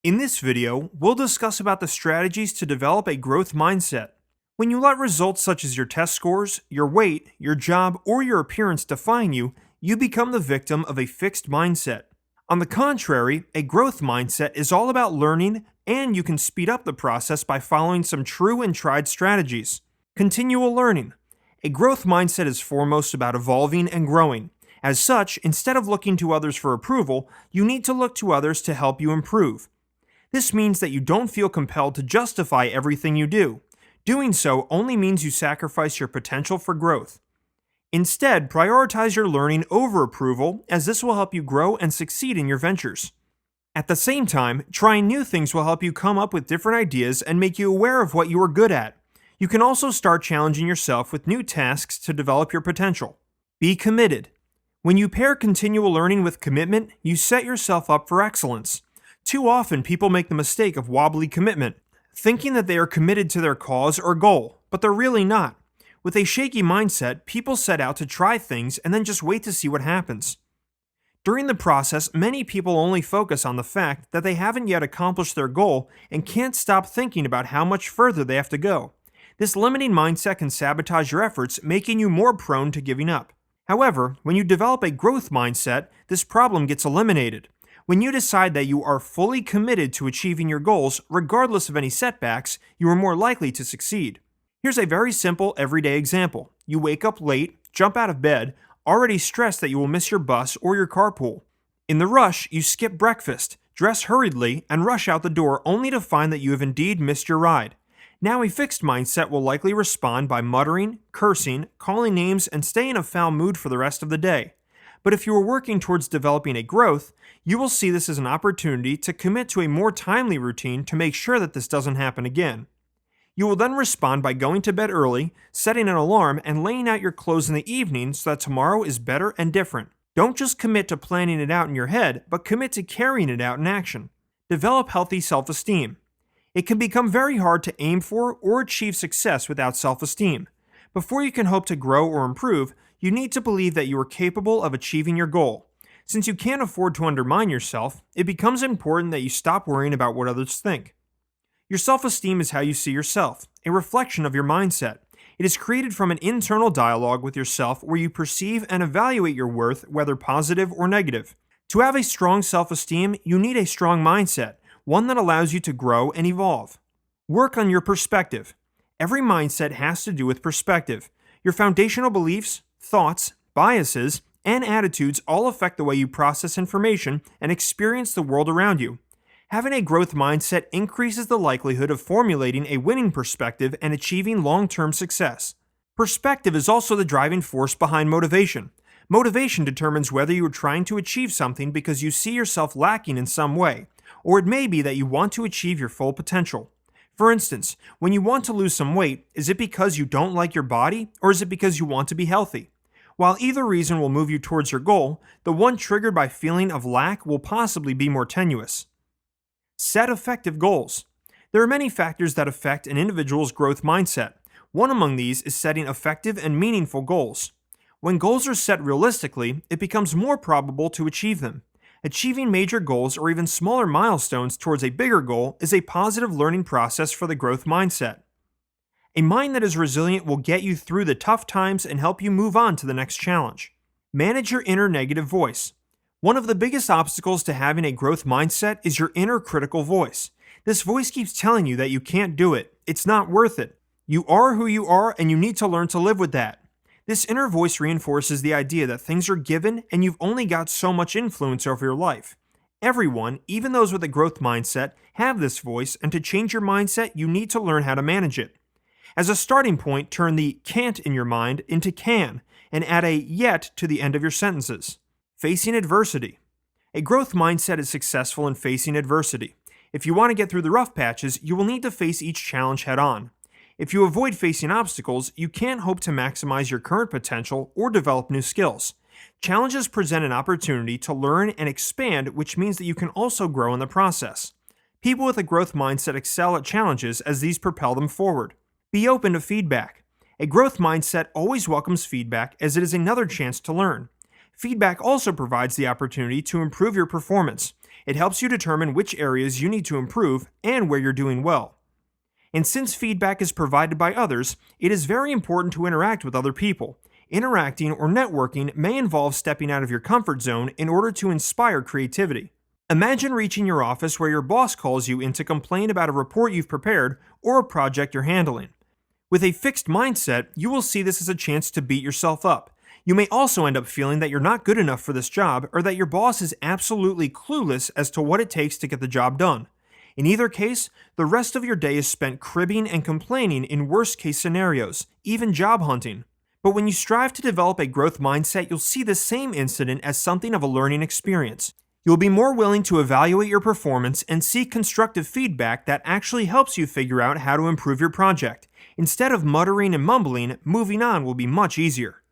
In this video, we'll discuss about the strategies to develop a growth mindset. When you let results such as your test scores, your weight, your job, or your appearance define you, you become the victim of a fixed mindset. On the contrary, a growth mindset is all about learning, and you can speed up the process by following some true and tried strategies. Continual learning. A growth mindset is foremost about evolving and growing. As such, instead of looking to others for approval, you need to look to others to help you improve. This means that you don't feel compelled to justify everything you do. Doing so only means you sacrifice your potential for growth. Instead, prioritize your learning over approval, as this will help you grow and succeed in your ventures. At the same time, trying new things will help you come up with different ideas and make you aware of what you are good at. You can also start challenging yourself with new tasks to develop your potential. Be committed. When you pair continual learning with commitment, you set yourself up for excellence. Too often, people make the mistake of wobbly commitment, thinking that they are committed to their cause or goal, but they're really not. With a shaky mindset, people set out to try things and then just wait to see what happens. During the process, many people only focus on the fact that they haven't yet accomplished their goal and can't stop thinking about how much further they have to go. This limiting mindset can sabotage your efforts, making you more prone to giving up. However, when you develop a growth mindset, this problem gets eliminated. When you decide that you are fully committed to achieving your goals, regardless of any setbacks, you are more likely to succeed. Here's a very simple, everyday example. You wake up late, jump out of bed, already stressed that you will miss your bus or your carpool. In the rush, you skip breakfast, dress hurriedly, and rush out the door only to find that you have indeed missed your ride. Now a fixed mindset will likely respond by muttering, cursing, calling names, and stay in a foul mood for the rest of the day. But if you are working towards developing a growth, you will see this as an opportunity to commit to a more timely routine to make sure that this doesn't happen again. You will then respond by going to bed early, setting an alarm, and laying out your clothes in the evening so that tomorrow is better and different. Don't just commit to planning it out in your head, but commit to carrying it out in action. Develop healthy self-esteem. It can become very hard to aim for or achieve success without self-esteem. Before you can hope to grow or improve, you need to believe that you are capable of achieving your goal. Since you can't afford to undermine yourself, it becomes important that you stop worrying about what others think. Your self-esteem is how you see yourself, a reflection of your mindset. It is created from an internal dialogue with yourself where you perceive and evaluate your worth, whether positive or negative. To have a strong self-esteem, you need a strong mindset, one that allows you to grow and evolve. Work on your perspective. Every mindset has to do with perspective. Your foundational beliefs, thoughts, biases, and attitudes all affect the way you process information and experience the world around you. Having a growth mindset increases the likelihood of formulating a winning perspective and achieving long-term success. Perspective is also the driving force behind motivation. Motivation determines whether you are trying to achieve something because you see yourself lacking in some way, or it may be that you want to achieve your full potential. For instance, when you want to lose some weight, is it because you don't like your body, or is it because you want to be healthy? While either reason will move you towards your goal, the one triggered by feeling of lack will possibly be more tenuous. Set effective goals. There are many factors that affect an individual's growth mindset. One among these is setting effective and meaningful goals. When goals are set realistically, it becomes more probable to achieve them. Achieving major goals or even smaller milestones towards a bigger goal is a positive learning process for the growth mindset. A mind that is resilient will get you through the tough times and help you move on to the next challenge. Manage your inner negative voice. One of the biggest obstacles to having a growth mindset is your inner critical voice. This voice keeps telling you that you can't do it, it's not worth it. You are who you are and you need to learn to live with that. This inner voice reinforces the idea that things are given and you've only got so much influence over your life. Everyone, even those with a growth mindset, have this voice, and to change your mindset, you need to learn how to manage it. As a starting point, turn the can't in your mind into can, and add a yet to the end of your sentences. Facing adversity. A growth mindset is successful in facing adversity. If you want to get through the rough patches, you will need to face each challenge head on. If you avoid facing obstacles, you can't hope to maximize your current potential or develop new skills. Challenges present an opportunity to learn and expand, which means that you can also grow in the process. People with a growth mindset excel at challenges as these propel them forward. Be open to feedback. A growth mindset always welcomes feedback as it is another chance to learn. Feedback also provides the opportunity to improve your performance. It helps you determine which areas you need to improve and where you're doing well. And since feedback is provided by others, it is very important to interact with other people. Interacting or networking may involve stepping out of your comfort zone in order to inspire creativity. Imagine reaching your office where your boss calls you in to complain about a report you've prepared or a project you're handling. With a fixed mindset, you will see this as a chance to beat yourself up. You may also end up feeling that you're not good enough for this job or that your boss is absolutely clueless as to what it takes to get the job done. In either case, the rest of your day is spent cribbing and complaining in worst-case scenarios, even job hunting. But when you strive to develop a growth mindset, you'll see the same incident as something of a learning experience. You'll be more willing to evaluate your performance and seek constructive feedback that actually helps you figure out how to improve your project. Instead of muttering and mumbling, moving on will be much easier.